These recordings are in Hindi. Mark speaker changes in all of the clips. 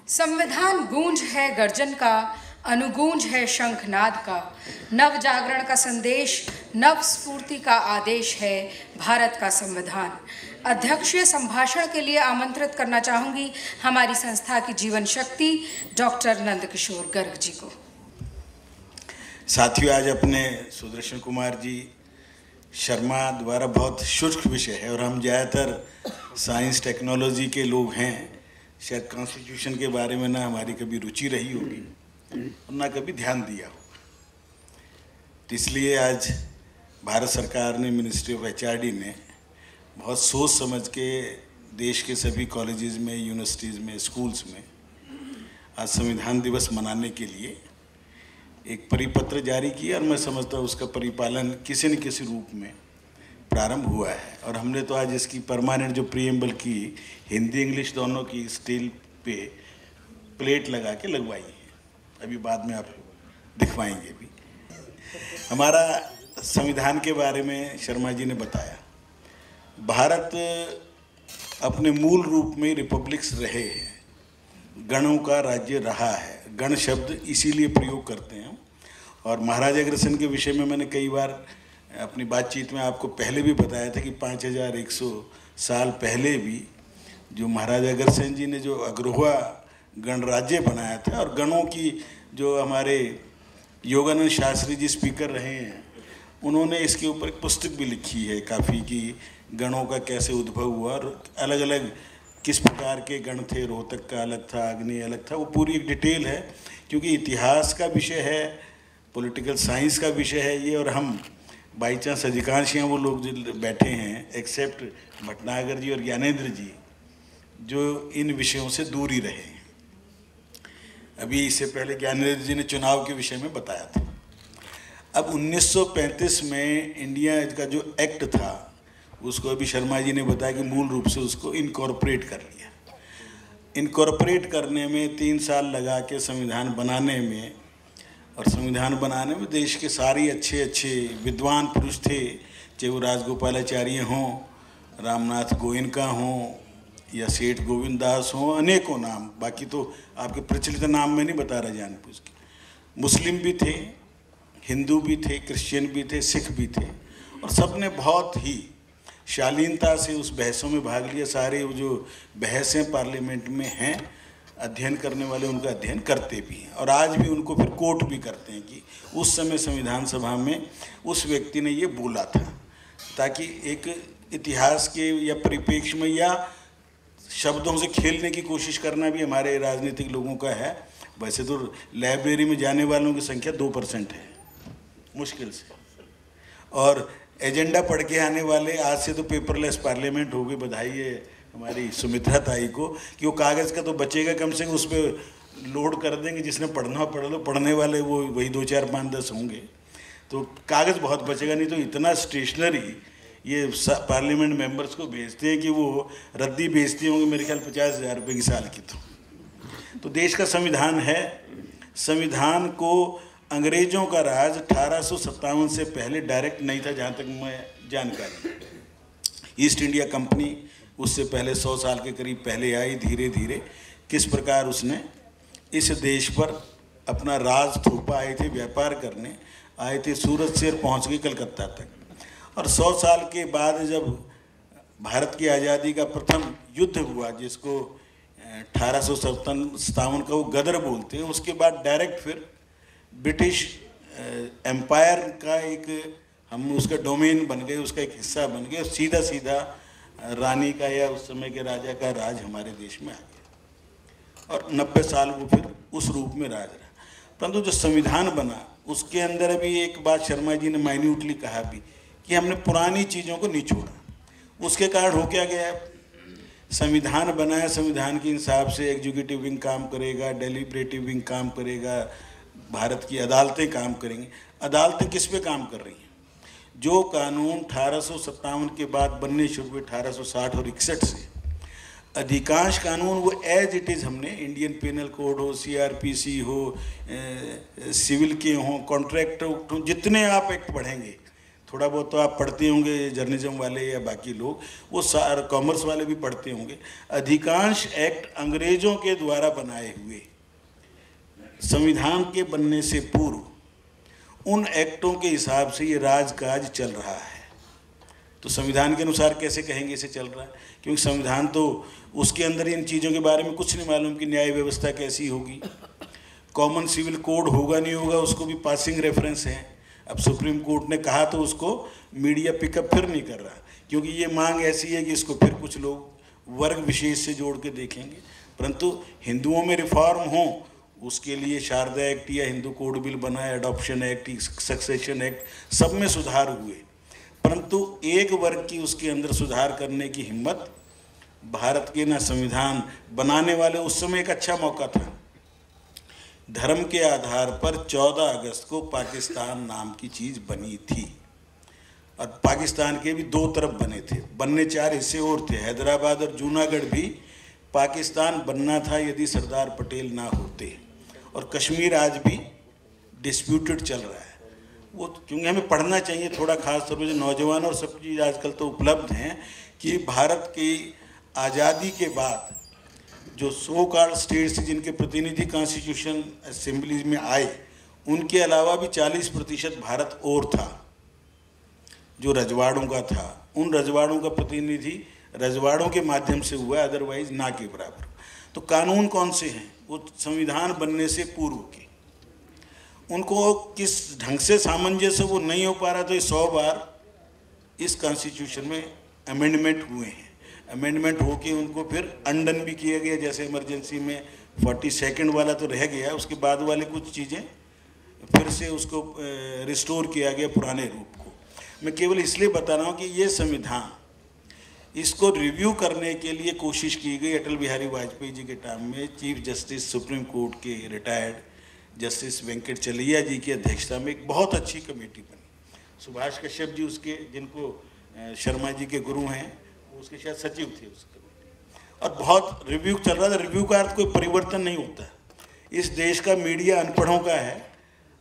Speaker 1: संविधान गूंज है गर्जन का, अनुगूंज है शंखनाद का। नव जागरण का संदेश, नव स्फूर्ति का आदेश है भारत का संविधान। अध्यक्षीय संभाषण के लिए आमंत्रित करना चाहूंगी हमारी संस्था की जीवन शक्ति डॉक्टर नंदकिशोर गर्ग जी को।
Speaker 2: साथियों, आज अपने सुदर्शन कुमार जी शर्मा द्वारा बहुत शुष्क विषय है और हम ज़्यादातर साइंस टेक्नोलॉजी के लोग हैं। शायद कॉन्स्टिट्यूशन के बारे में ना हमारी कभी रुचि रही होगी और ना कभी ध्यान दिया होगा। तो इसलिए आज भारत सरकार ने, मिनिस्ट्री ऑफ HRD ने बहुत सोच समझ के देश के सभी कॉलेजेस में, यूनिवर्सिटीज़ में, स्कूल्स में आज संविधान दिवस मनाने के लिए एक परिपत्र जारी किया और मैं समझता हूँ उसका परिपालन किसी न किसी रूप में प्रारंभ हुआ है। और हमने तो आज इसकी परमानेंट जो प्रीएम्बल की हिंदी इंग्लिश दोनों की स्टील पे प्लेट लगा के लगवाई है, अभी बाद में आप दिखवाएंगे भी। हमारा संविधान के बारे में शर्मा जी ने बताया। भारत अपने मूल रूप में रिपब्लिक्स रहे हैं, गणों का राज्य रहा है। गण शब्द इसीलिए प्रयोग करते हैं। और महाराजा अग्रसेन के विषय में मैंने कई बार अपनी बातचीत में आपको पहले भी बताया था कि 5100 साल पहले भी जो महाराजा अग्रसेन जी ने जो अग्रहुआ गणराज्य बनाया था, और गणों की जो हमारे योगानंद शास्त्री जी स्पीकर रहे हैं, उन्होंने इसके ऊपर एक पुस्तक भी लिखी है काफ़ी कि गणों का कैसे उद्भव हुआ और अलग अलग किस प्रकार के गण थे। रोहतक का अलग था, अग्नि अलग था। वो पूरी एक डिटेल है, क्योंकि इतिहास का विषय है, पॉलिटिकल साइंस का विषय है ये। और हम बाई चांस अधिकांश यहाँ वो लोग जो बैठे हैं, एक्सेप्ट भटनागर जी और ज्ञानेंद्र जी, जो इन विषयों से दूर ही रहे हैं। अभी इससे पहले ज्ञानेंद्र जी ने चुनाव के विषय में बताया था। अब 1935 में इंडिया का जो एक्ट था, उसको अभी शर्मा जी ने बताया कि मूल रूप से उसको इनकॉर्पोरेट कर लिया। इनकॉर्पोरेट करने में 3 साल लगा के संविधान बनाने में, और संविधान बनाने में देश के सारे अच्छे विद्वान पुरुष थे, चाहे वो राजगोपालाचार्य हों, रामनाथ गोयनका हों या सेठ गोविंद दास हों, अनेकों नाम, बाकी तो आपके प्रचलित नाम में नहीं बता रहा जानबूझ के। मुस्लिम भी थे, हिंदू भी थे, क्रिश्चियन भी थे, सिख भी थे, और सब ने बहुत ही शालीनता से उस बहसों में भाग लिया। सारे वो जो बहसें पार्लियामेंट में हैं, अध्ययन करने वाले उनका अध्ययन करते भी हैं, और आज भी उनको फिर कोट भी करते हैं कि उस समय संविधान सभा में उस व्यक्ति ने ये बोला था, ताकि एक इतिहास के या परिप्रेक्ष्य में या शब्दों से खेलने की कोशिश करना भी हमारे राजनीतिक लोगों का है। वैसे तो लाइब्रेरी में जाने वालों की संख्या 2% है मुश्किल से, और एजेंडा पढ़ के आने वाले, आज से तो पेपरलेस पार्लियामेंट हो गई। बधाई है हमारी सुमित्रा ताई को कि वो कागज़ का तो बचेगा, कम से कम उस पर लोड कर देंगे, जिसने पढ़ना पढ़ लो, पढ़ने वाले वो वही 2, 4, 5, 10 होंगे, तो कागज़ बहुत बचेगा। नहीं तो इतना स्टेशनरी ये पार्लियामेंट मेंबर्स को भेजते हैं कि वो रद्दी भेजते होंगे, मेरे ख्याल 50,000 रुपये की साल की। तो देश का संविधान है। संविधान को अंग्रेज़ों का राज 1857 से पहले डायरेक्ट नहीं था, जहाँ तक मैं जानकारी। ईस्ट इंडिया कंपनी उससे पहले 100 साल के करीब पहले आई। धीरे धीरे किस प्रकार उसने इस देश पर अपना राज थोपा। आए थे व्यापार करने, आए थे सूरत से और पहुँच गए कलकत्ता तक। और 100 साल के बाद जब भारत की आज़ादी का प्रथम युद्ध हुआ, जिसको 1857 का वो गदर बोलते हैं, उसके बाद डायरेक्ट फिर ब्रिटिश एम्पायर का एक हम उसका डोमेन बन गए, उसका एक हिस्सा बन गए, सीधा सीधा रानी का या उस समय के राजा का राज हमारे देश में आ गया, और 90 साल वो फिर उस रूप में राज रहा। परंतु जो संविधान बना, उसके अंदर अभी एक बात शर्मा जी ने माइन्यूटली कहा भी कि हमने पुरानी चीज़ों को नहीं छोड़ा। उसके कारण हो क्या गया, संविधान बनाया, संविधान के हिसाब से एग्जीक्यूटिव विंग काम करेगा, डेलिब्रेटिव विंग काम करेगा, भारत की अदालतें काम करेंगी। अदालतें किस पे काम कर रही हैं? जो कानून 1857 के बाद बनने शुरू हुए 1860 और 61 से, अधिकांश कानून वो एज इट इज़ हमने, इंडियन पेनल कोड हो, CRPC हो, सिविल के हों, कॉन्ट्रैक्ट हो, जितने आप एक्ट पढ़ेंगे थोड़ा बहुत तो आप पढ़ते होंगे, जर्नलिज्म वाले या बाकी लोग, वो कॉमर्स वाले भी पढ़ते होंगे। अधिकांश एक्ट अंग्रेजों के द्वारा बनाए हुए, संविधान के बनने से पूर्व उन एक्टों के हिसाब से ये राजकाज चल रहा है। तो संविधान के अनुसार कैसे कहेंगे इसे चल रहा है, क्योंकि संविधान तो उसके अंदर इन चीज़ों के बारे में कुछ नहीं मालूम कि न्याय व्यवस्था कैसी होगी। कॉमन सिविल कोड होगा नहीं होगा, उसको भी पासिंग रेफरेंस है। अब सुप्रीम कोर्ट ने कहा तो उसको मीडिया पिकअप फिर नहीं कर रहा, क्योंकि ये मांग ऐसी है कि इसको फिर कुछ लोग वर्ग विशेष से जोड़ के देखेंगे। परंतु हिंदुओं में रिफॉर्म हो, उसके लिए शारदा एक्ट या हिंदू कोड बिल बना है, अडॉप्शन एक्ट, सक्सेशन एक्ट, सब में सुधार हुए, परंतु एक वर्ग की उसके अंदर सुधार करने की हिम्मत भारत के ना संविधान बनाने वाले, उस समय एक अच्छा मौका था। धर्म के आधार पर 14 अगस्त को पाकिस्तान नाम की चीज़ बनी थी, और पाकिस्तान के भी दो तरफ बने थे, बनने 4 हिस्से और थे। हैदराबाद और जूनागढ़ भी पाकिस्तान बनना था यदि सरदार पटेल ना होते, और कश्मीर आज भी डिस्प्यूटेड चल रहा है। वो क्योंकि हमें पढ़ना चाहिए थोड़ा, खास तौर पर जो नौजवान, और सब चीज़ आजकल तो उपलब्ध हैं कि भारत की आज़ादी के बाद जो सो कॉल्ड स्टेट्स जिनके प्रतिनिधि कॉन्स्टिट्यूशन असेंबली में आए, उनके अलावा भी 40% भारत और था जो रजवाड़ों का था। उन रजवाड़ों का प्रतिनिधि रजवाड़ों के माध्यम से हुआ, अदरवाइज ना के बराबर। तो कानून कौन से हैं? वो संविधान बनने से पूर्व के, उनको किस ढंग से सामंजस्य वो नहीं हो पा रहा, तो ये 100 बार इस कॉन्स्टिट्यूशन में अमेंडमेंट हुए हैं। अमेंडमेंट होके उनको फिर अंडन भी किया गया, जैसे इमरजेंसी में 42nd वाला तो रह गया, उसके बाद वाले कुछ चीज़ें फिर से उसको रिस्टोर किया गया पुराने रूप को। मैं केवल इसलिए बता रहा हूँ कि ये संविधान, इसको रिव्यू करने के लिए कोशिश की गई अटल बिहारी वाजपेयी जी के टाइम में। चीफ जस्टिस सुप्रीम कोर्ट के रिटायर्ड जस्टिस वेंकट चलैया जी की अध्यक्षता में एक बहुत अच्छी कमेटी बनी। सुभाष कश्यप जी उसके, जिनको शर्मा जी के गुरु हैं, उसके शायद सचिव थे उस कमेटी, और बहुत रिव्यू चल रहा था। रिव्यू का अर्थ कोई परिवर्तन नहीं होता। इस देश का मीडिया अनपढ़ों का है,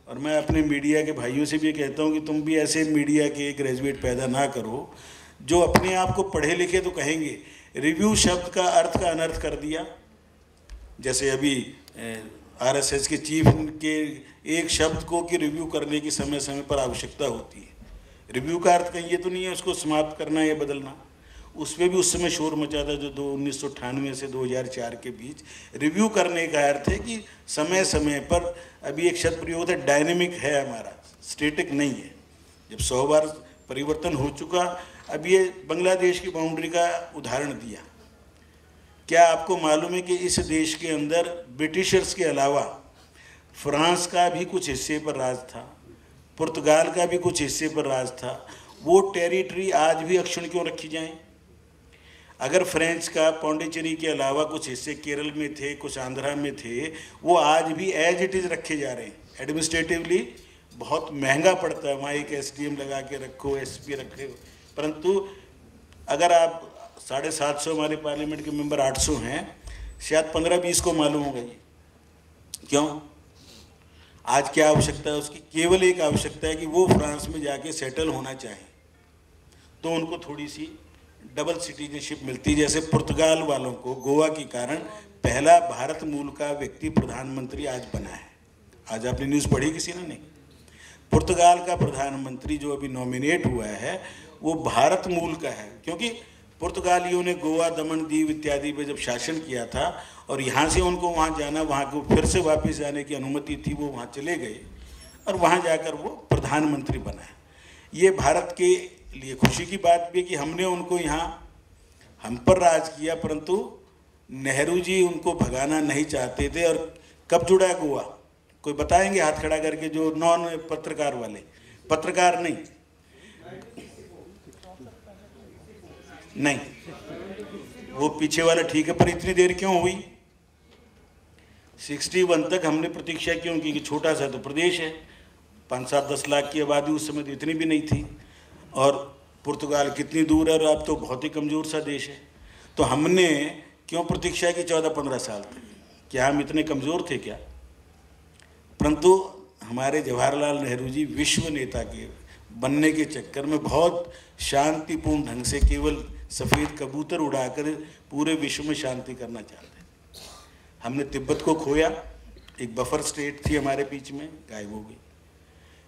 Speaker 2: और मैं अपने मीडिया के भाइयों से भी कहता हूँ कि तुम भी ऐसे मीडिया के ग्रेजुएट पैदा ना करो जो अपने आप को पढ़े लिखे तो कहेंगे। रिव्यू शब्द का अर्थ का अनर्थ कर दिया। जैसे अभी आरएसएस के चीफ के एक शब्द को कि रिव्यू करने की समय समय पर आवश्यकता होती है। रिव्यू का अर्थ कहीं ये तो नहीं है उसको समाप्त करना या बदलना। उसमें भी उस समय शोर मचा था जो 1998 से 2004 के बीच। रिव्यू करने का अर्थ है कि समय समय पर, अभी एक शब्द प्रयोग है डायनेमिक है हमारा, स्टेटिक नहीं है। जब 100 बार परिवर्तन हो चुका, अब ये बांग्लादेश की बाउंड्री का उदाहरण दिया। क्या आपको मालूम है कि इस देश के अंदर ब्रिटिशर्स के अलावा फ्रांस का भी कुछ हिस्से पर राज था, पुर्तगाल का भी कुछ हिस्से पर राज था। वो टेरिटरी आज भी अक्षुण्ण क्यों रखी जाएं? अगर फ्रेंच का पौंडीचेरी के अलावा कुछ हिस्से केरल में थे, कुछ आंध्रा में थे, वो आज भी एज इट इज़ रखे जा रहे हैं। एडमिनिस्ट्रेटिवली बहुत महंगा पड़ता है, वहाँ एक SDM लगा के रखो, SP रखे। परंतु अगर आप 750 हमारे पार्लियामेंट के मेंबर 800 हैं, शायद 15-20 को मालूम होगा ये। क्यों? आज क्या आवश्यकता है उसकी? केवल एक आवश्यकता है कि वो फ्रांस में जाके सेटल होना चाहें तो उनको थोड़ी सी डबल सिटीजनशिप मिलती। जैसे पुर्तगाल वालों को गोवा के कारण पहला भारत मूल का व्यक्ति प्रधानमंत्री आज बना है। आज आपने न्यूज़ पढ़ी किसी ने? नहीं। पुर्तगाल का प्रधानमंत्री जो अभी नॉमिनेट हुआ है वो भारत मूल का है, क्योंकि पुर्तगालियों ने गोवा, दमन, दीव इत्यादि पे जब शासन किया था और यहाँ से उनको वहाँ जाना, वहाँ को फिर से वापस जाने की अनुमति थी, वो वहाँ चले गए और वहाँ जाकर वो प्रधानमंत्री बना है। ये भारत के लिए खुशी की बात भी है कि हमने उनको यहाँ हम पर राज किया, परंतु नेहरू जी उनको भगाना नहीं चाहते थे। और कब जुड़ा है गोवा? कोई बताएंगे हाथ खड़ा करके? जो नॉन पत्रकार वाले, पत्रकार नहीं, नहीं वो पीछे वाला ठीक है, पर इतनी देर क्यों हुई? 61 तक हमने प्रतीक्षा क्यों की? कि छोटा सा तो प्रदेश है, 5-7-10 लाख की आबादी, उस समय तो इतनी भी नहीं थी। और पुर्तगाल कितनी दूर है, और अब तो बहुत ही कमज़ोर सा देश है। तो हमने क्यों प्रतीक्षा की 14-15 साल तक? क्या हम इतने कमज़ोर थे क्या? परंतु हमारे जवाहरलाल नेहरू जी विश्व नेता के, बनने के चक्कर में बहुत शांतिपूर्ण ढंग से केवल सफ़ेद कबूतर उड़ाकर पूरे विश्व में शांति करना चाहते हैं। हमने तिब्बत को खोया, एक बफर स्टेट थी हमारे बीच में, गायब हो गई।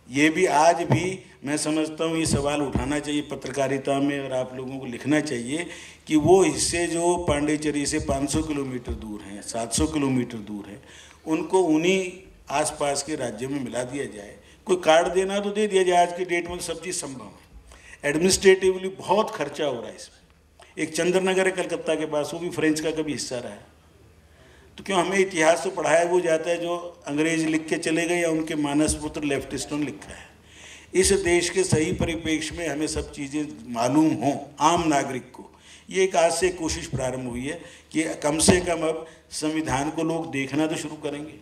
Speaker 2: ये भी आज भी मैं समझता हूँ ये सवाल उठाना चाहिए पत्रकारिता में, और आप लोगों को लिखना चाहिए कि वो हिस्से जो पांडिचेरी से 500 किलोमीटर दूर हैं, 700 किलोमीटर दूर हैं, उनको उन्हीं आसपास के राज्यों में मिला दिया जाए। कोई कार्ड देना तो दे दिया जाए, आज की डेट में सब चीज़ संभव है। एडमिनिस्ट्रेटिवली बहुत खर्चा हो रहा है इसमें। एक चंद्रनगर है कलकत्ता के पास, वो भी फ्रेंच का कभी हिस्सा रहा है। तो क्यों हमें इतिहास तो पढ़ाया वो जाता है जो अंग्रेज लिख के चले गए या उनके मानस पुत्र लेफ्टिस्टों ने लिखा है। इस देश के सही परिप्रेक्ष्य में हमें सब चीज़ें मालूम हों आम नागरिक को। ये एक आज से कोशिश प्रारंभ हुई है कि कम से कम अब संविधान को लोग देखना तो शुरू करेंगे,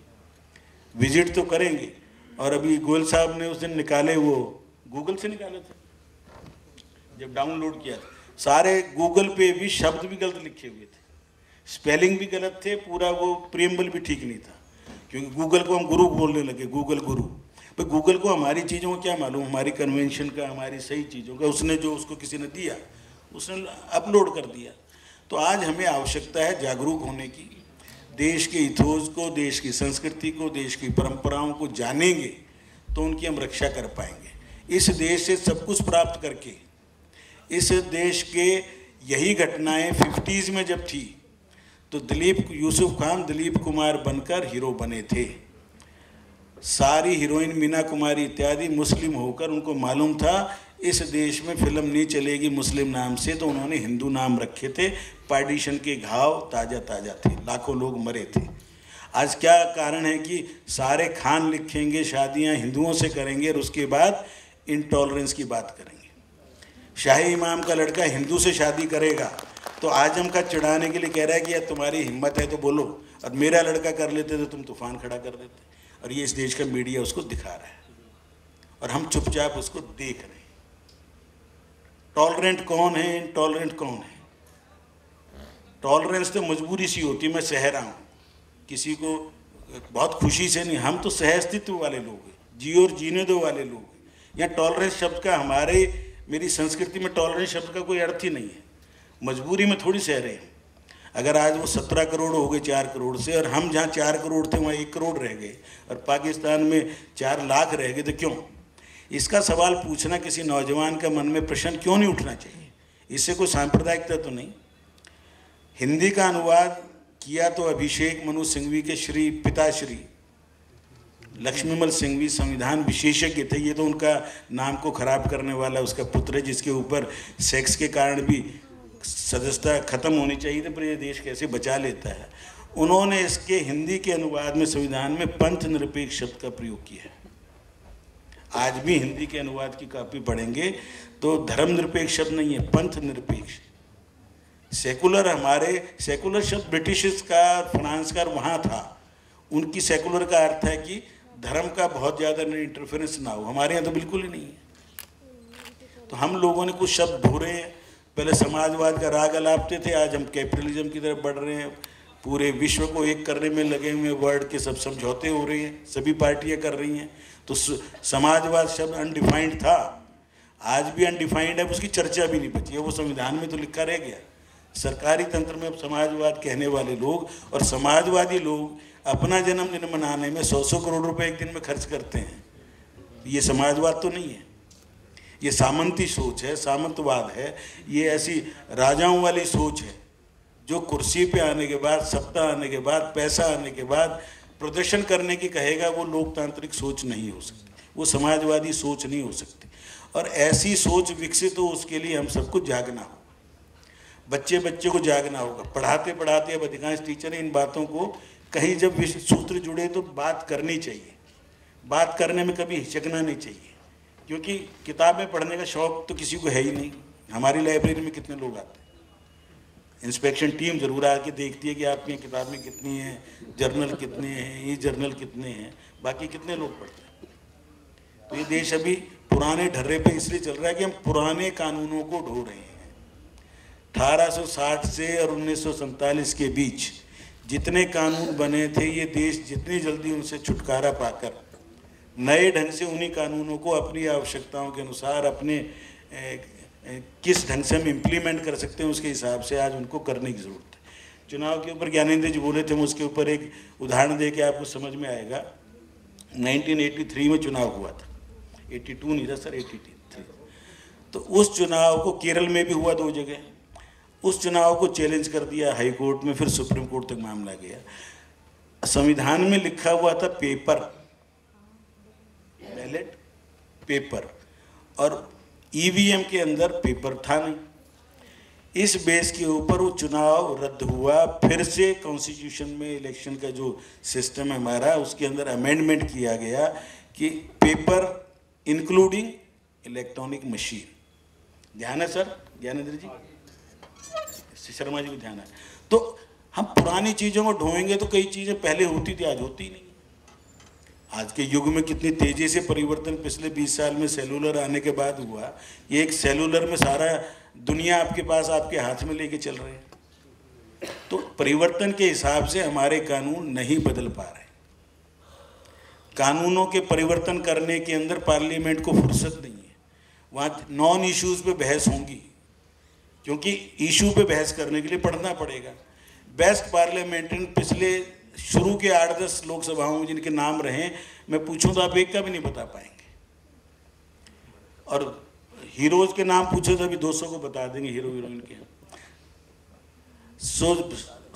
Speaker 2: विजिट तो करेंगे। और अभी गोयल साहब ने उस दिन निकाले, वो गूगल से निकाले थे, जब डाउनलोड किया था, सारे गूगल पे भी शब्द भी गलत लिखे हुए थे, स्पेलिंग भी गलत थे, पूरा वो प्रीएम्बल भी ठीक नहीं था। क्योंकि गूगल को हम गुरु बोलने लगे, गूगल गुरु। भाई गूगल को हमारी चीज़ों को क्या मालूम, हमारी कन्वेंशन का, हमारी सही चीज़ों का। उसने जो उसको किसी ने दिया उसने अपलोड कर दिया। तो आज हमें आवश्यकता है जागरूक होने की, देश के इतिहास को, देश की संस्कृति को, देश की परंपराओं को जानेंगे तो उनकी हम रक्षा कर पाएंगे। इस देश से सब कुछ प्राप्त करके, इस देश के यही घटनाएं 50s में जब थी तो यूसुफ खान दिलीप कुमार बनकर हीरो बने थे। सारी हीरोइन मीना कुमारी इत्यादि मुस्लिम होकर उनको मालूम था इस देश में फिल्म नहीं चलेगी मुस्लिम नाम से, तो उन्होंने हिंदू नाम रखे थे। पार्टीशन के घाव ताज़ा ताज़ा थे, लाखों लोग मरे थे। आज क्या कारण है कि सारे खान लिखेंगे, शादियां हिंदुओं से करेंगे और उसके बाद इंटॉलरेंस की बात करेंगे। शाही इमाम का लड़का हिंदू से शादी करेगा तो आजम का चिढ़ाने के लिए कह रहा है कि यार तुम्हारी हिम्मत है तो बोलो, और मेरा लड़का कर लेते तो तुम तूफान खड़ा कर देते। और ये इस देश का मीडिया उसको दिखा रहा है और हम चुपचाप उसको देख रहे हैं। टॉलरेंट कौन है, इनटॉलरेंट कौन है? टॉलरेंस तो मजबूरी सी होती है। मैं सह रहा हूँ, किसी को बहुत खुशी से नहीं, हम तो सह अस्तित्व वाले लोग हैं, जी और जीने दो वाले लोग हैं। यहाँ टॉलरेंस शब्द का मेरी संस्कृति में टॉलरेंस शब्द का कोई अर्थ ही नहीं है। मजबूरी में थोड़ी सह रहे हैं। अगर आज वो 17 करोड़ हो गए 4 करोड़ से, और हम जहाँ 4 करोड़ थे वहाँ 1 करोड़ रह गए, और पाकिस्तान में 4 लाख रह गए, तो क्यों? इसका सवाल पूछना किसी नौजवान का मन में प्रश्न क्यों नहीं उठना चाहिए? इससे कोई सांप्रदायिकता तो नहीं। हिंदी का अनुवाद किया तो अभिषेक मनु सिंघवी के पिताश्री लक्ष्मीमल सिंघवी संविधान विशेषज्ञ थे। ये तो उनका नाम को खराब करने वाला उसका पुत्र है, जिसके ऊपर सेक्स के कारण भी सदस्यता खत्म होनी चाहिए थी, पर ये देश कैसे बचा लेता है। उन्होंने इसके हिंदी के अनुवाद में संविधान में पंथ निरपेक्ष शब्द का प्रयोग किया है। आज भी हिंदी के अनुवाद की कॉपी पढ़ेंगे तो धर्म निरपेक्ष शब्द नहीं है, पंथ निरपेक्ष। सेकुलर, हमारे सेकुलर शब्द ब्रिटिश का, फ्रांस का वहाँ था। उनकी सेकुलर का अर्थ है कि धर्म का बहुत ज़्यादा इंटरफेरेंस ना हो। हमारे यहाँ तो बिल्कुल ही नहीं है। तो हम लोगों ने कुछ शब्द ढूंढे हैं। पहले समाजवाद का राग अलापते थे, आज हम कैपिटलिज्म की तरफ बढ़ रहे हैं। पूरे विश्व को एक करने में लगे हुए, वर्ल्ड के सब समझौते हो रहे हैं, सभी पार्टियां कर रही हैं। तो समाजवाद शब्द अनडिफाइंड था, आज भी अनडिफाइंड है, उसकी चर्चा भी नहीं बची है। वो संविधान में तो लिखा रह गया। सरकारी तंत्र में अब समाजवाद कहने वाले लोग और समाजवादी लोग अपना जन्मदिन मनाने में 100 करोड़ रुपए एक दिन में खर्च करते हैं। ये समाजवाद तो नहीं है, ये सामंती सोच है, सामंतवाद है। ये ऐसी राजाओं वाली सोच है जो कुर्सी पे आने के बाद, सत्ता आने के बाद, पैसा आने के बाद प्रदर्शन करने की कहेगा। वो लोकतांत्रिक सोच नहीं हो सकती, वो समाजवादी सोच नहीं हो सकती। और ऐसी सोच विकसित हो उसके लिए हम सबको जागना होगा, बच्चे को जागना होगा। पढ़ाते पढ़ाते अब अधिकांश टीचर इन बातों को कहीं जब सूत्र जुड़े तो बात करनी चाहिए। बात करने में कभी हिचकना नहीं चाहिए, क्योंकि किताबें पढ़ने का शौक़ तो किसी को है ही नहीं। हमारी लाइब्रेरी में कितने लोग आते हैं? इंस्पेक्शन टीम ज़रूर आके देखती है कि आपकी किताबें कितनी हैं, जर्नल कितने हैं, ये जर्नल कितने हैं, बाकी कितने लोग पढ़ते हैं। तो ये देश अभी पुराने ढर्रे पे इसलिए चल रहा है कि हम पुराने कानूनों को ढो रहे हैं। 1860 से और 1947 के बीच जितने कानून बने थे, ये देश जितनी जल्दी उनसे छुटकारा पाकर नए ढंग से उन्हीं कानूनों को अपनी आवश्यकताओं के अनुसार अपने किस ढंग से हम इम्प्लीमेंट कर सकते हैं उसके हिसाब से आज उनको करने की ज़रूरत है। चुनाव के ऊपर ज्ञानेंद्र जी बोले थे, हम उसके ऊपर एक उदाहरण दे के आपको समझ में आएगा। 1983 में चुनाव हुआ था, 82 नहीं था सर, 83। तो उस चुनाव को केरल में भी हुआ 2 जगह, उस चुनाव को चैलेंज कर दिया हाई कोर्ट में, फिर सुप्रीम कोर्ट तक मामला गया। संविधान में लिखा हुआ था पेपर, बैलेट पेपर, और ईवीएम के अंदर पेपर था नहीं। इस बेस के ऊपर वो चुनाव रद्द हुआ। फिर से कॉन्स्टिट्यूशन में इलेक्शन का जो सिस्टम है हमारा, उसके अंदर अमेंडमेंट किया गया कि पेपर इंक्लूडिंग इलेक्ट्रॉनिक मशीन। ध्यान है सर ज्ञानेंद्र जी, शर्मा जी को ध्यान है। तो हम पुरानी चीज़ों को ढोएंगे तो कई चीज़ें पहले होती थी, आज होती नहीं। आज के युग में कितनी तेज़ी से परिवर्तन पिछले 20 साल में सेलुलर आने के बाद हुआ। ये एक सेलुलर में सारा दुनिया आपके पास, आपके हाथ में लेके चल रहे हैं। तो परिवर्तन के हिसाब से हमारे कानून नहीं बदल पा रहे। कानूनों के परिवर्तन करने के अंदर पार्लियामेंट को फुर्सत नहीं है। वहाँ नॉन इश्यूज़ पे बहस होंगी, क्योंकि इशू पे बहस करने के लिए पढ़ना पड़ेगा। बेस्ट पार्लियामेंटेरियन पिछले शुरू के 8-10 लोकसभाओं में जिनके नाम रहे, मैं पूछूं तो आप एक का भी नहीं बता पाएंगे। और हीरोज के नाम पूछे तो अभी 200 को बता देंगे हीरो हीरोइन के।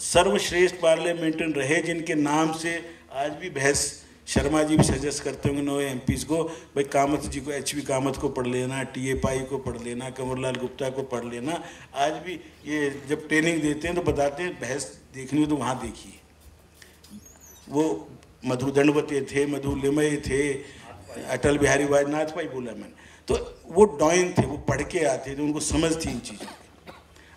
Speaker 2: सर्वश्रेष्ठ पार्लियामेंटेरियन रहे जिनके नाम से आज भी बहस, शर्मा जी भी सजेस्ट करते होंगे नए एमपीज को, भाई कामत जी को, एचवी कामत को पढ़ लेना, टीए पाई को पढ़ लेना, कंवरलाल गुप्ता को पढ़ लेना। आज भी ये जब ट्रेनिंग देते हैं तो बताते हैं बहस देखनी हो तो वहाँ देखिए। वो मधु दंडवते थे, मधु लिमय थे, अटल बिहारी वाजपेयी बोला मैंने, तो वो डॉइन थे, वो पढ़ के आते थे, उनको समझ थी इन चीज़ों की।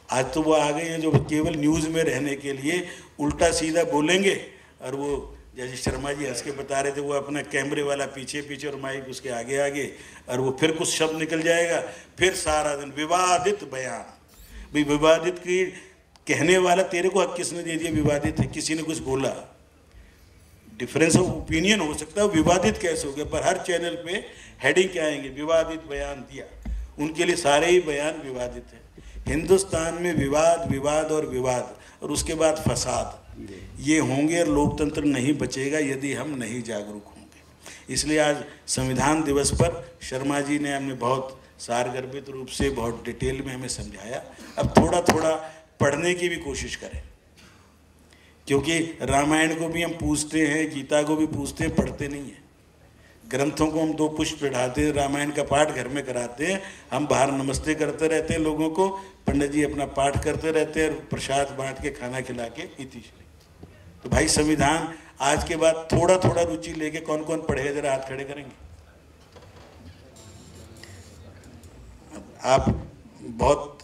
Speaker 2: आज तो वो आ गए हैं जो केवल न्यूज़ में रहने के लिए उल्टा सीधा बोलेंगे। और वो जैसे शर्मा जी हंस के बता रहे थे, वो अपना कैमरे वाला पीछे पीछे और माइक उसके आगे आगे, और वो फिर कुछ शब्द निकल जाएगा, फिर सारा दिन विवादित बयान। भाई विवादित की कहने वाला तेरे को हक किसने दे दिया? विवादित है, किसी ने कुछ बोला, डिफरेंस ऑफ ओपिनियन हो सकता है, विवादित कैसे हो गया? पर हर चैनल पे हेडिंग क्या आएंगे? विवादित बयान दिया। उनके लिए सारे ही बयान विवादित हैं। हिंदुस्तान में विवाद, विवाद और विवाद, और उसके बाद फसाद, ये होंगे और लोकतंत्र नहीं बचेगा यदि हम नहीं जागरूक होंगे। इसलिए आज संविधान दिवस पर शर्मा जी ने हमें बहुत सारगर्भित रूप से, बहुत डिटेल में हमें समझाया। अब थोड़ा थोड़ा पढ़ने की भी कोशिश करें, क्योंकि रामायण को भी हम पूछते हैं, गीता को भी पूछते हैं, पढ़ते नहीं हैं। ग्रंथों को हम 2 पुष्प पढ़ाते हैं, रामायण का पाठ घर में कराते हैं, हम बाहर नमस्ते करते रहते हैं लोगों को, पंडित जी अपना पाठ करते रहते हैं और प्रसाद बांट के खाना खिला के इति। तो भाई संविधान आज के बाद थोड़ा थोड़ा रुचि लेके कौन कौन पढ़ेगा, जरा हाथ खड़े करेंगे। आप बहुत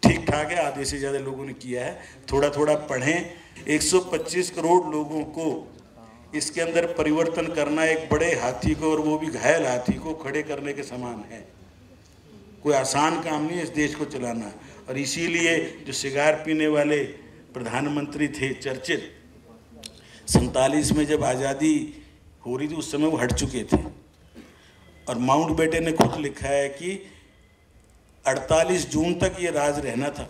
Speaker 2: ठीक ठाक है, आधे से ज़्यादा लोगों ने किया है। थोड़ा थोड़ा पढ़ें। 125 करोड़ लोगों को इसके अंदर परिवर्तन करना एक बड़े हाथी को, और वो भी घायल हाथी को, खड़े करने के समान है। कोई आसान काम नहीं है इस देश को चलाना। और इसीलिए जो सिगार पीने वाले प्रधानमंत्री थे चर्चिल, 47 में जब आज़ादी हो रही थी उस समय वो हट चुके थे। और माउंटबेटन ने खुद लिखा है कि 48 जून तक ये राज रहना था।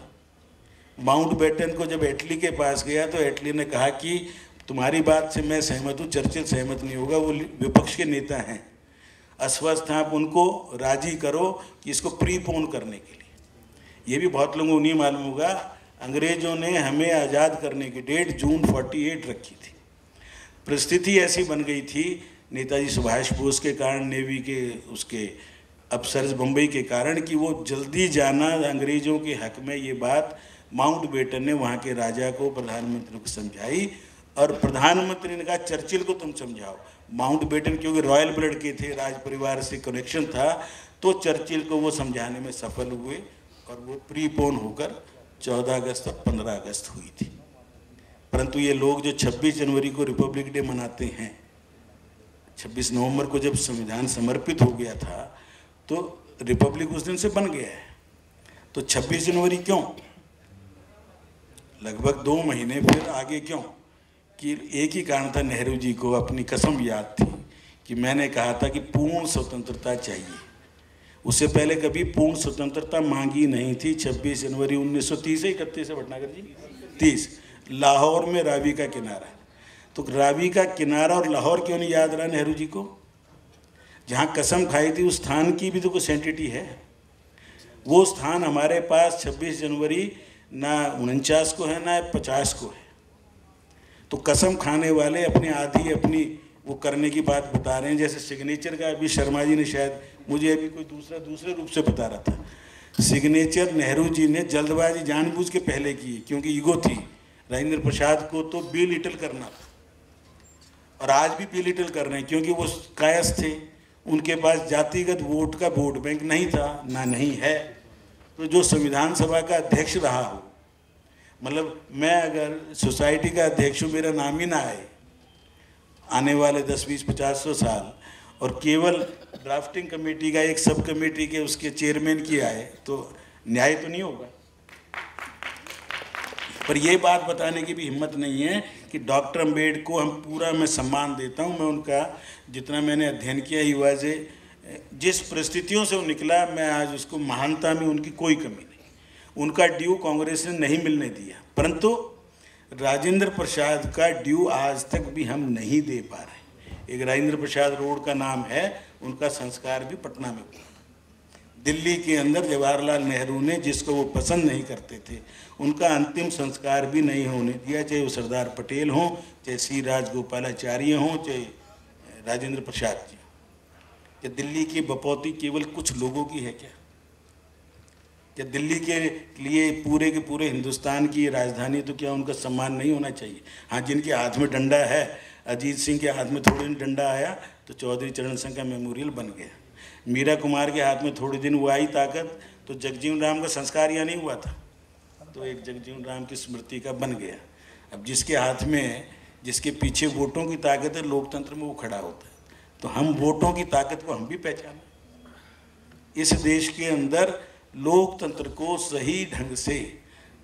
Speaker 2: माउंटबेटन को जब एटली के पास गया तो एटली ने कहा कि तुम्हारी बात से मैं सहमत हूँ, चर्चिल सहमत नहीं होगा, वो विपक्ष के नेता हैं, अस्वस्थ हैं, आप उनको राजी करो कि इसको प्रीपोन करने के लिए। ये भी बहुत लोगों को नहीं मालूम होगा, अंग्रेज़ों ने हमें आज़ाद करने की डेट जून 48 रखी थी। परिस्थिति ऐसी बन गई थी नेताजी सुभाष बोस के कारण, नेवी के उसके अफसर्स बम्बई के कारण, कि वो जल्दी जाना अंग्रेज़ों के हक में, ये बात माउंटबेटन ने वहाँ के राजा को, प्रधानमंत्री को समझाई। और प्रधानमंत्री ने कहा चर्चिल को तुम समझाओ। माउंटबेटन क्योंकि रॉयल ब्लड के थे, राज परिवार से कनेक्शन था, तो चर्चिल को वो समझाने में सफल हुए और वो प्रीपोन होकर 14 अगस्त और 15 अगस्त हुई थी। परंतु ये लोग जो 26 जनवरी को रिपब्लिक डे मनाते हैं, 26 नवंबर को जब संविधान समर्पित हो गया था तो रिपब्लिक उस दिन से बन गया है। तो 26 जनवरी क्यों? लगभग 2 महीने फिर आगे क्यों? कि एक ही कारण था, नेहरू जी को अपनी कसम याद थी कि मैंने कहा था कि पूर्ण स्वतंत्रता चाहिए। उससे पहले कभी पूर्ण स्वतंत्रता मांगी नहीं थी। 26 जनवरी 1930 से 31 है भटनागर जी, 30 लाहौर में रावी का किनारा। तो रावी का किनारा और लाहौर क्यों नहीं याद रहा नेहरू जी को? जहाँ कसम खाई थी उस स्थान की भी तो कोई सेंटिटी है। वो स्थान हमारे पास 26 जनवरी ना 49 को है ना 50 को है। तो कसम खाने वाले अपनी आधी अपनी वो करने की बात बता रहे हैं। जैसे सिग्नेचर का अभी शर्मा जी ने, शायद मुझे अभी कोई दूसरे रूप से बता रहा था, सिग्नेचर नेहरू जी ने जल्दबाजी जानबूझ के पहले की, क्योंकि ईगो थी। राजेंद्र प्रसाद को तो बी लिटिल करना था, और आज भी बी लिटिल कर रहे हैं, क्योंकि वो कायस्थ थे। उनके पास जातिगत वोट का वोट बैंक नहीं था, ना नहीं है। तो जो संविधान सभा का अध्यक्ष रहा हो, मतलब मैं अगर सोसाइटी का अध्यक्ष हूँ, मेरा नाम ही ना आए आने वाले 10, 20, 50, 100 साल, और केवल ड्राफ्टिंग कमेटी का एक सब कमेटी के उसके चेयरमैन की आए, तो न्याय तो नहीं होगा। पर ये बात बताने की भी हिम्मत नहीं है कि डॉक्टर अम्बेडकर को हम पूरा मैं सम्मान देता हूँ। मैं उनका जितना मैंने अध्ययन किया युवा से, जिस परिस्थितियों से वो निकला, मैं आज उसको महानता में उनकी कोई कमी नहीं। उनका ड्यू कांग्रेस ने नहीं मिलने दिया, परंतु राजेंद्र प्रसाद का ड्यू आज तक भी हम नहीं दे पा रहे। एक राजेंद्र प्रसाद रोड का नाम है, उनका संस्कार भी पटना में हुआ। दिल्ली के अंदर जवाहरलाल नेहरू ने, जिसको वो पसंद नहीं करते थे, उनका अंतिम संस्कार भी नहीं होने दिया, चाहे वो सरदार पटेल हों, चाहे सी राजगोपालाचार्य हों, चाहे राजेंद्र प्रसाद जी। क्या दिल्ली की बपौती केवल कुछ लोगों की है क्या? क्या दिल्ली के लिए पूरे के पूरे हिंदुस्तान की राजधानी? तो क्या उनका सम्मान नहीं होना चाहिए? हाँ, जिनके हाथ में डंडा है, अजीत सिंह के हाथ में थोड़े दिन डंडा आया तो चौधरी चरण सिंह का मेमोरियल बन गया। मीरा कुमार के हाथ में थोड़े दिन वो आई ताकत, तो जगजीवन राम का संस्कार यहाँ नहीं हुआ था, तो एक जगजीवन राम की स्मृति का बन गया। अब जिसके हाथ में, जिसके पीछे वोटों की ताकत है, लोकतंत्र में वो खड़ा होता है। तो हम वोटों की ताकत को हम भी पहचानें। इस देश के अंदर लोकतंत्र को सही ढंग से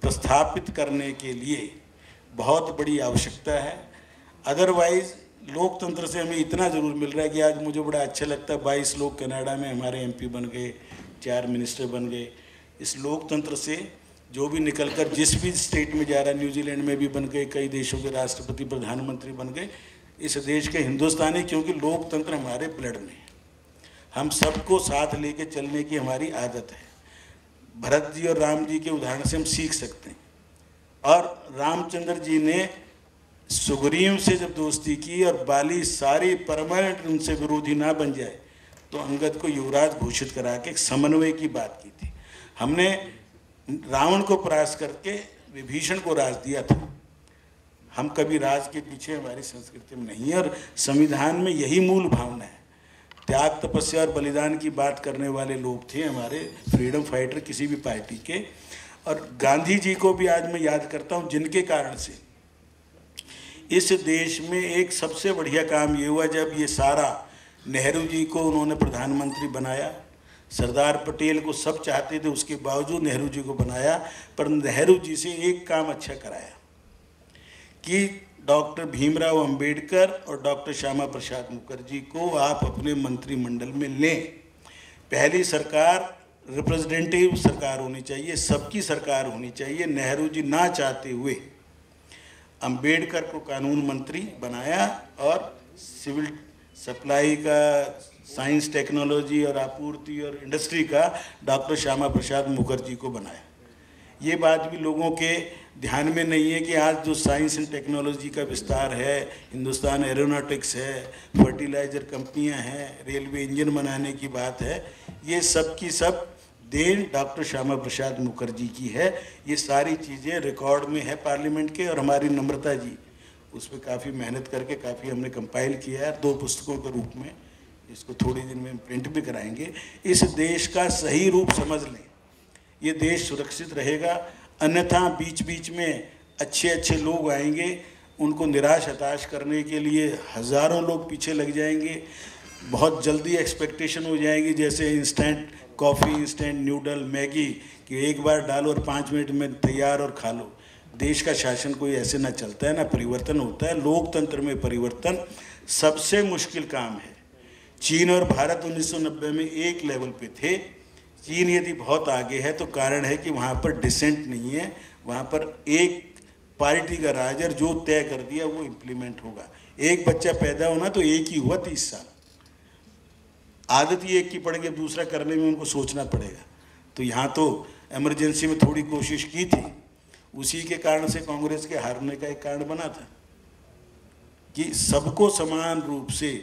Speaker 2: प्रस्थापित करने के लिए बहुत बड़ी आवश्यकता है। अदरवाइज लोकतंत्र से हमें इतना ज़रूर मिल रहा है कि आज मुझे बड़ा अच्छा लगता है, 22 लोग कनाडा में हमारे एमपी बन गए, 4 मिनिस्टर बन गए। इस लोकतंत्र से जो भी निकलकर जिस भी स्टेट में जा रहा है, न्यूजीलैंड में भी बन गए, कई देशों के राष्ट्रपति प्रधानमंत्री बन गए। इस देश के हिंदुस्तानी, क्योंकि लोकतंत्र हमारे ब्लड में, हम सबको साथ लेके चलने की हमारी आदत है। भरत जी और राम जी के उदाहरण से हम सीख सकते हैं। और रामचंद्र जी ने सुग्रीव से जब दोस्ती की और बाली सारी परमानेंट उनसे विरोधी ना बन जाए, तो अंगद को युवराज घोषित करा के एक समन्वय की बात की थी। हमने रावण को परास्त करके विभीषण को राज दिया था। हम कभी राज के पीछे हमारी संस्कृति में नहीं है, और संविधान में यही मूल भावना है। त्याग, तपस्या और बलिदान की बात करने वाले लोग थे हमारे फ्रीडम फाइटर किसी भी पार्टी के। और गांधी जी को भी आज मैं याद करता हूँ, जिनके कारण से इस देश में एक सबसे बढ़िया काम ये हुआ जब ये सारा, नेहरू जी को उन्होंने प्रधानमंत्री बनाया, सरदार पटेल को सब चाहते थे, उसके बावजूद नेहरू जी को बनाया। पर नेहरू जी से एक काम अच्छा कराया कि डॉक्टर भीमराव अंबेडकर और डॉक्टर श्यामा प्रसाद मुखर्जी को आप अपने मंत्रिमंडल में लें। पहली सरकार रिप्रेजेंटेटिव सरकार होनी चाहिए, सबकी सरकार होनी चाहिए। नेहरू जी ना चाहते हुए अंबेडकर को कानून मंत्री बनाया और सिविल सप्लाई का, साइंस टेक्नोलॉजी और आपूर्ति और इंडस्ट्री का डॉक्टर श्यामा प्रसाद मुखर्जी को बनाया। ये बात भी लोगों के ध्यान में नहीं है कि आज जो साइंस एंड टेक्नोलॉजी का विस्तार है, हिंदुस्तान एरोनॉटिक्स है, फर्टिलाइज़र कंपनियां हैं, रेलवे इंजन बनाने की बात है, ये सब की सब देन डॉक्टर श्यामा प्रसाद मुखर्जी की है। ये सारी चीज़ें रिकॉर्ड में है पार्लियामेंट के, और हमारी नम्रता जी उस पर काफ़ी मेहनत करके काफ़ी हमने कंपाइल किया है 2 पुस्तकों के रूप में। इसको थोड़ी दिन में प्रिंट भी कराएंगे। इस देश का सही रूप समझ लें, ये देश सुरक्षित रहेगा। अन्यथा बीच बीच में अच्छे अच्छे लोग आएंगे, उनको निराश हताश करने के लिए हज़ारों लोग पीछे लग जाएंगे। बहुत जल्दी एक्सपेक्टेशन हो जाएगी, जैसे instant coffee, instant noodle, Maggi, कि एक बार डालो और 5 मिनट में तैयार और खा लो। देश का शासन कोई ऐसे ना चलता है, ना परिवर्तन होता है। लोकतंत्र में परिवर्तन सबसे मुश्किल काम है। चीन और भारत 1990 में एक लेवल पे थे। चीन यदि बहुत आगे है तो कारण है कि वहाँ पर डिसेंट नहीं है, वहाँ पर एक पार्टी का राज है, जो तय कर दिया वो इम्प्लीमेंट होगा। एक बच्चा पैदा होना तो एक ही हुआ 30 साल, आदत ही एक की पड़ गई, दूसरा करने में उनको सोचना पड़ेगा। तो यहाँ तो इमरजेंसी में थोड़ी कोशिश की थी, उसी के कारण से कांग्रेस के हारने का एक कारण बना था कि सबको समान रूप से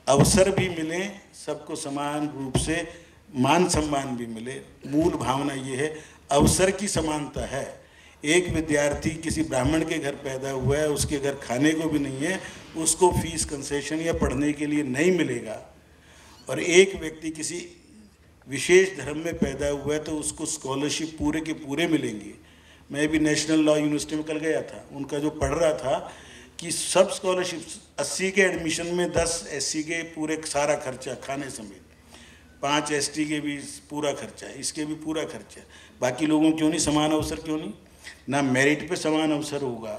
Speaker 2: अवसर भी मिले, सबको समान रूप से मान सम्मान भी मिले। मूल भावना ये है, अवसर की समानता है। एक विद्यार्थी किसी ब्राह्मण के घर पैदा हुआ है, उसके घर खाने को भी नहीं है, उसको फीस कंसेशन या पढ़ने के लिए नहीं मिलेगा। और एक व्यक्ति किसी विशेष धर्म में पैदा हुआ है तो उसको स्कॉलरशिप पूरे के पूरे मिलेंगे। मैं भी नेशनल लॉ यूनिवर्सिटी में कल गया था, उनका जो पढ़ रहा था कि सब स्कॉलरशिप 80 के एडमिशन में 10 SC के पूरे सारा खर्चा खाने समेत, 5 ST के भी पूरा खर्चा, इसके भी पूरा खर्चा। बाकी लोगों क्यों नहीं समान अवसर, क्यों नहीं? ना मेरिट पे समान अवसर होगा,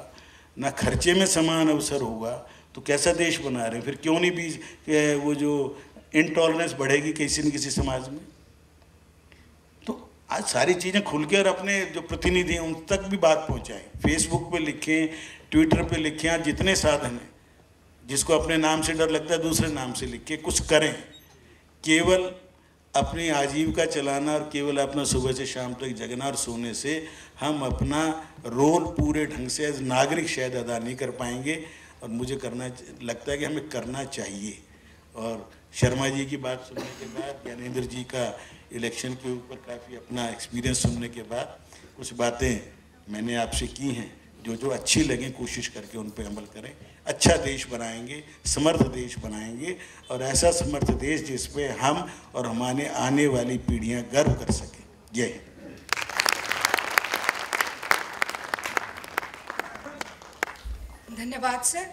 Speaker 2: ना खर्चे में समान अवसर होगा, तो कैसा देश बना रहे हैं? फिर क्यों नहीं भी वो जो इंटॉलरेंस बढ़ेगी किसी न किसी समाज में? तो आज सारी चीज़ें खुल के और अपने जो प्रतिनिधि हैं उन तक भी बात पहुंचाएं। फेसबुक पे लिखें, ट्विटर पे लिखें, आज जितने साधन हैं, जिसको अपने नाम से डर लगता है दूसरे नाम से लिख के कुछ करें। केवल अपनी आजीविका चलाना और केवल अपना सुबह से शाम तक जगना और सोने से हम अपना रोल पूरे ढंग से एज नागरिक शायद अदा नहीं कर पाएंगे। और मुझे करना लगता है कि हमें करना चाहिए। और शर्मा जी की बात सुनने के बाद, ज्ञानेंद्र जी का इलेक्शन के ऊपर काफ़ी अपना एक्सपीरियंस सुनने के बाद कुछ बातें मैंने आपसे की हैं, जो अच्छी लगें कोशिश करके उन पर अमल करें। अच्छा देश बनाएंगे, समर्थ देश बनाएंगे, और ऐसा समर्थ देश जिस पे हम और हमारे आने वाली पीढ़ियां गर्व कर सकें। जय हिंद।
Speaker 1: धन्यवाद सर।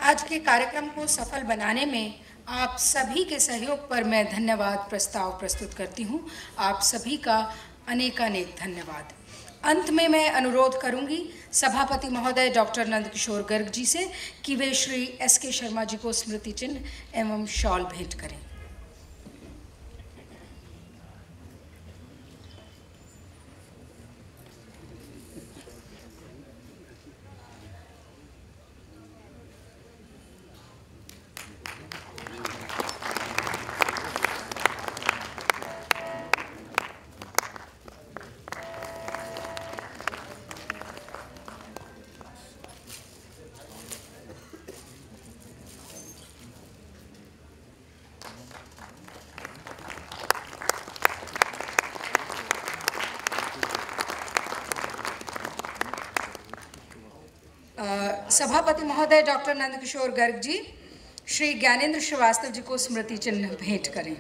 Speaker 1: आज के कार्यक्रम को सफल बनाने में आप सभी के सहयोग पर मैं धन्यवाद प्रस्ताव प्रस्तुत करती हूं। आप सभी का अनेकानेक धन्यवाद। अंत में मैं अनुरोध करूंगी सभापति महोदय डॉक्टर नंदकिशोर गर्ग जी से कि वे श्री SK शर्मा जी को स्मृति चिन्ह एवं शॉल भेंट करें। सभापति महोदय डॉक्टर नंदकिशोर गर्ग जी श्री ज्ञानेंद्र श्रीवास्तव जी को स्मृति चिन्ह भेंट करें।